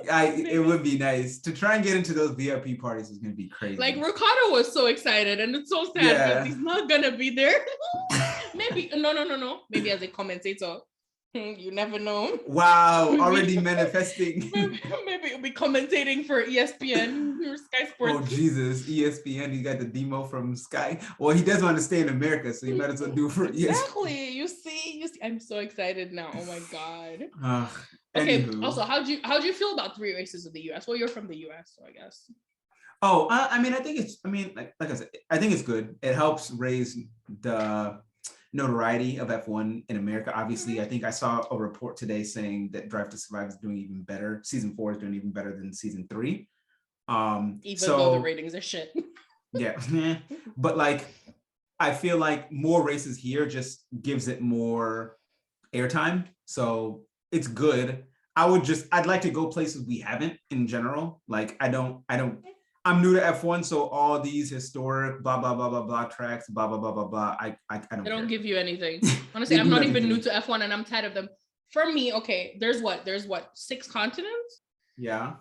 it would be nice. To try and get into those VIP parties is gonna be crazy. Like Ricardo was so excited, and it's so sad because he's not gonna be there. Maybe no. Maybe as a commentator. You never know. Wow, already manifesting. Maybe it'll be commentating for ESPN or Sky Sports. Oh Jesus, ESPN. He got the demo from Sky. Well, he does want to stay in America, so you might as well do it for ESPN. Exactly. You see. I'm so excited now. Oh my God. Okay. Anywho. Also, how do you feel about 3 races in the US? Well, you're from the US, so I guess. Oh, I mean, I think it's. I mean, like I said, I think it's good. It helps raise the notoriety of F1 in America. Obviously, I think I saw a report today saying that Drive to Survive is doing even better. Season 4 is doing even better than season 3. Even though the ratings are shit. Yeah. But like, I feel like more races here just gives it more airtime. So it's good. I'd like to go places we haven't in general. Like I'm new to F1, so all these historic blah blah blah blah blah tracks, blah blah blah blah blah. I don't. They don't give you anything. Honestly, I'm not even new to F1 and I'm tired of them. For me, okay, there's what 6 continents? Yeah.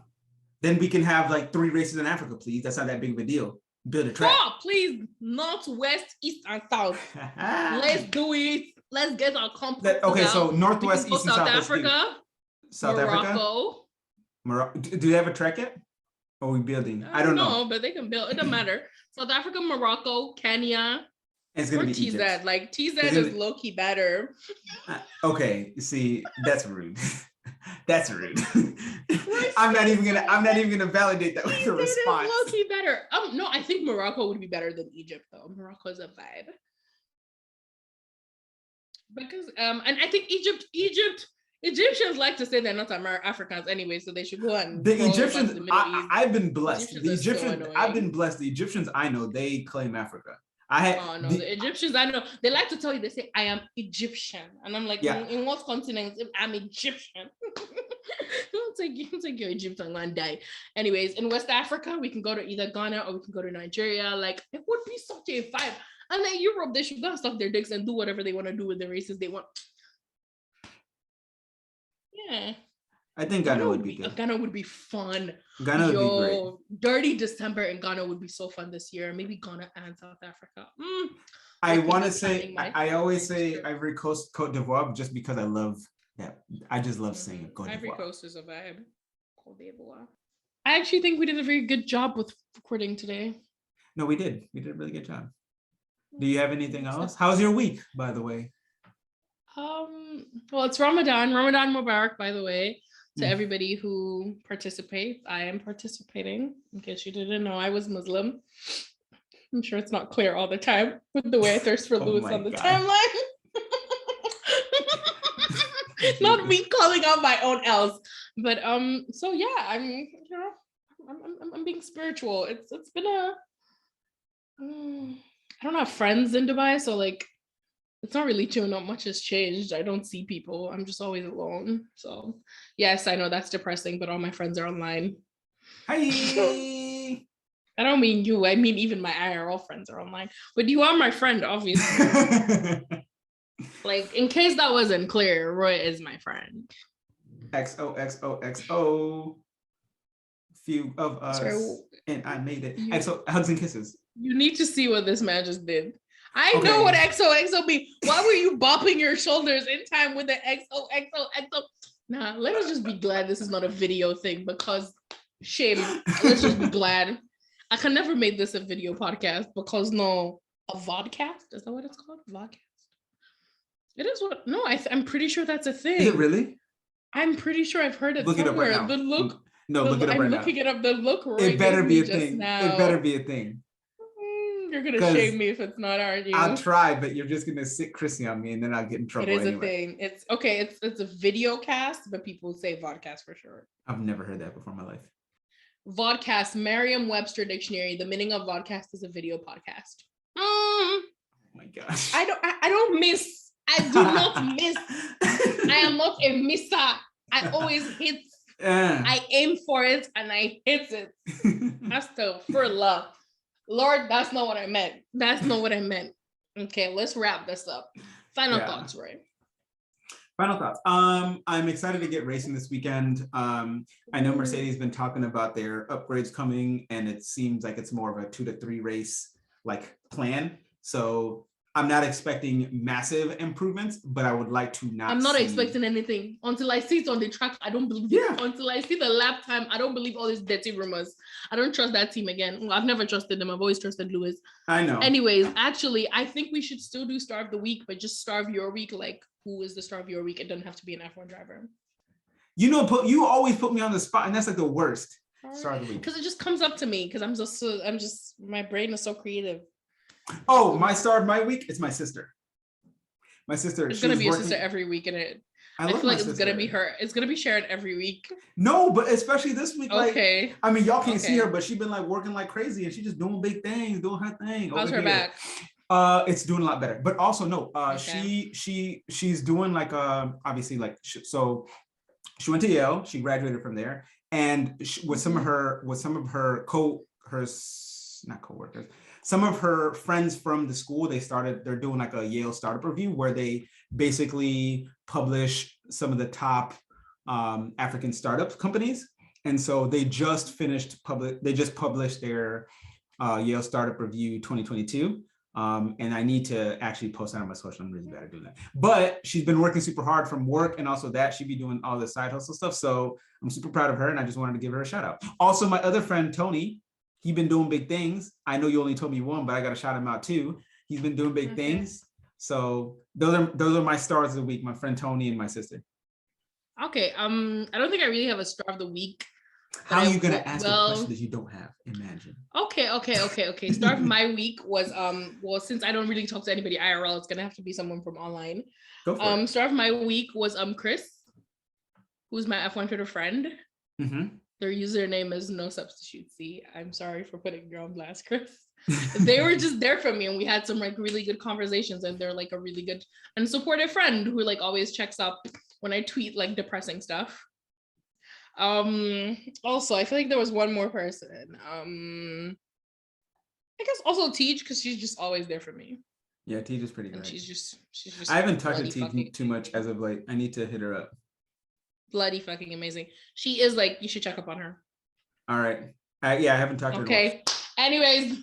Then we can have like 3 races in Africa, please. That's not that big of a deal. Build a track. Oh, please, north, west, east, and south. Let's do it. Let's get our compass. Okay, so northwest, east, and south. Africa, South Morocco. Morocco. Do they have a track yet? Or are we building? I don't know. But they can build. It doesn't matter. South Africa, Morocco, Kenya. It's gonna be TZ. Egypt. Like TZ is low key better. Okay, see, that's rude. That's rude. I'm not even gonna validate that with a response. Low key better. No, I think Morocco would be better than Egypt though. Morocco is a vibe. Because and I think Egyptians like to say they're not Africans anyway, so they should go and the Egyptians. I've been blessed. I've been blessed. The Egyptians I know, they claim Africa. The Egyptians I know, they like to tell you, they say I am Egyptian, and I'm like, in what continent? I'm Egyptian. Don't take your Egyptian and die. Anyways, in West Africa, we can go to either Ghana or we can go to Nigeria. Like, it would be such a vibe. And then Europe, they should go and stuff their dicks and do whatever they want to do with the races they want. Yeah. I think Ghana would be good. Ghana would be fun. Ghana would be great. Dirty December in Ghana would be so fun this year. Maybe Ghana and South Africa. I want to say, I always say Ivory Coast, Cote d'Ivoire, just because I love that. I just love saying Cote d'Ivoire. Ivory Coast is a vibe. Cote d'Ivoire. I actually think we did a very good job with recording today. No, we did. We did a really good job. Do you have anything else? How's your week, by the way? Well, it's Ramadan. Ramadan Mubarak, by the way, to everybody who participates. I am participating. In case you didn't know, I was Muslim. I'm sure it's not clear all the time with the way I thirst for Lewis on the timeline. Not me calling out my own L's, but so yeah, I'm being spiritual. It's been I don't have friends in Dubai, so like it's not really true. Not much has changed. I don't see people. I'm just always alone. So yes, I know that's depressing, but all my friends are online. Hi. I don't mean you. I mean even my IRL friends are online. But you are my friend, obviously. Like, in case that wasn't clear, Roy is my friend. XOXOXO. Few of us, and I made it. XO, hugs and kisses. You need to see what this man just did. I know what XOXO means. Why were you bopping your shoulders in time with the XOXOXO? Nah, let us just be glad this is not a video thing, because shame. Let's just be glad. I can never make this a video podcast because a vodcast? Is that what it's called? Vodcast? It is what? No, I'm pretty sure that's a thing. Is it really? I'm pretty sure I've heard it somewhere. Look it up right now. Look it up right now. I'm looking it up. The look right It better be a thing. It better be a thing. You're gonna shame me if it's not, aren't you? I'll try, but you're just gonna sit Chrissy on me, and then I'll get in trouble. It is a thing. It's okay. It's a video cast, but people say vodcast for sure. I've never heard that before in my life. Vodcast, Merriam-Webster dictionary. The meaning of vodcast is a video podcast. Oh my gosh. I don't miss. I do not miss. I am not a misser. I always hit. I aim for it and I hit it. Astaghfirullah. Lord, that's not what I meant. That's not what I meant. Okay, let's wrap this up. Final thoughts, Ray. Final thoughts. I'm excited to get racing this weekend. I know Mercedes has been talking about their upgrades coming, and it seems like it's more of a 2 to 3 race like plan. So I'm not expecting massive improvements, but I would like to not. I'm not expecting anything until I see it on the track. I don't believe it. Until I see the lap time, I don't believe all these dirty rumors. I don't trust that team again. Well, I've never trusted them. I've always trusted Lewis. I know. Anyways, actually, I think we should still do Star of the Week, but just Star of Your Week. Like, who is the Star of Your Week? It doesn't have to be an F1 driver. You know, you always put me on the spot, and that's like the worst. Star of the Week. Because it just comes up to me. Because I'm just my brain is so creative. Oh, my star of my week is my sister. My sister. It's gonna be your sister every week, and I I love feel my like it's gonna be sister. her. It's gonna be shared every week. No, but especially this week, like, Okay. I mean, y'all can't see her, Okay. but she's been like working like crazy, and she's just doing big things, doing her thing over How's her here. back? It's doing a lot better, but also no, Okay. she's doing like obviously like so she went to Yale, she graduated from there, and with some of her not co-workers, some of her friends from the school, they're doing like a Yale startup review where they basically publish some of the top African startup companies. And so they just published their Yale Startup Review 2022. And I need to actually post that on my social. I'm really bad at doing that. But she's been working super hard from work, and also that she'd be doing all the side hustle stuff. So I'm super proud of her, and I just wanted to give her a shout out. Also, my other friend Tony, he's been doing big things. I know you only told me one, but I got to shout him out too. He's been doing big things. So those are my stars of the week. My friend Tony and my sister. Okay. I don't think I really have a star of the week. How are you gonna ask a question that you don't have? Imagine. Okay. Star of my week was well, since I don't really talk to anybody IRL, it's gonna have to be someone from online. Go for it. Star of my week was Chris, who's my F1 Twitter friend. Mm-hmm. Their username is no substitute C. I'm sorry for putting you on blast, Chris. They were just there for me, and we had some like really good conversations, and they're like a really good and supportive friend who like always checks up when I tweet like depressing stuff. Also I feel like there was one more person. I guess also Teach, because she's just always there for me. Yeah, Teach is pretty And great. she's just I haven't talked to Teach too much as of late. I need to hit her up. Bloody fucking amazing. She is like, you should check up on her. All right. Yeah, I haven't talked to her. Okay. Anyways,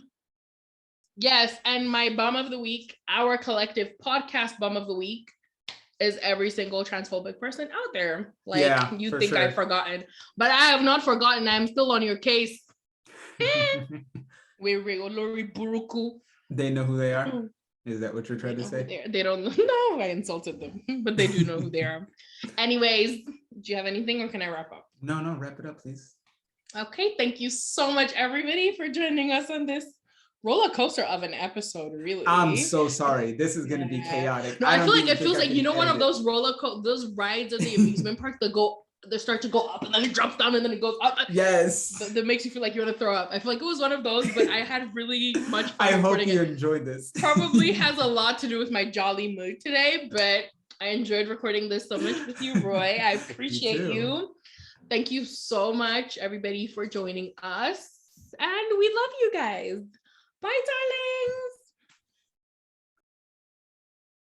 yes, and my bum of the week, our collective podcast bum of the week, is every single transphobic person out there. Like, yeah, you think sure. I've forgotten, but I have not forgotten. I'm still on your case. They know who they are? Is that what you're trying to say? They don't know. I insulted them, but they do know who they are. Anyways, do you have anything, or can I wrap up? No, wrap it up, please. Okay, thank you so much, everybody, for joining us on this roller coaster of an episode. Really, I'm so sorry. This is going to be chaotic. No, I feel like it feels like, you know, one of those those rides at the amusement park that they start to go up and then it drops down and then it goes up. Yes, that makes you feel like you're gonna throw up. I feel like it was one of those, but I had really much fun. I hope you enjoyed this. Probably has a lot to do with my jolly mood today, but I enjoyed recording this so much with you, Roy. I appreciate you. Thank you so much, everybody, for joining us, and we love you guys. Bye, darlings.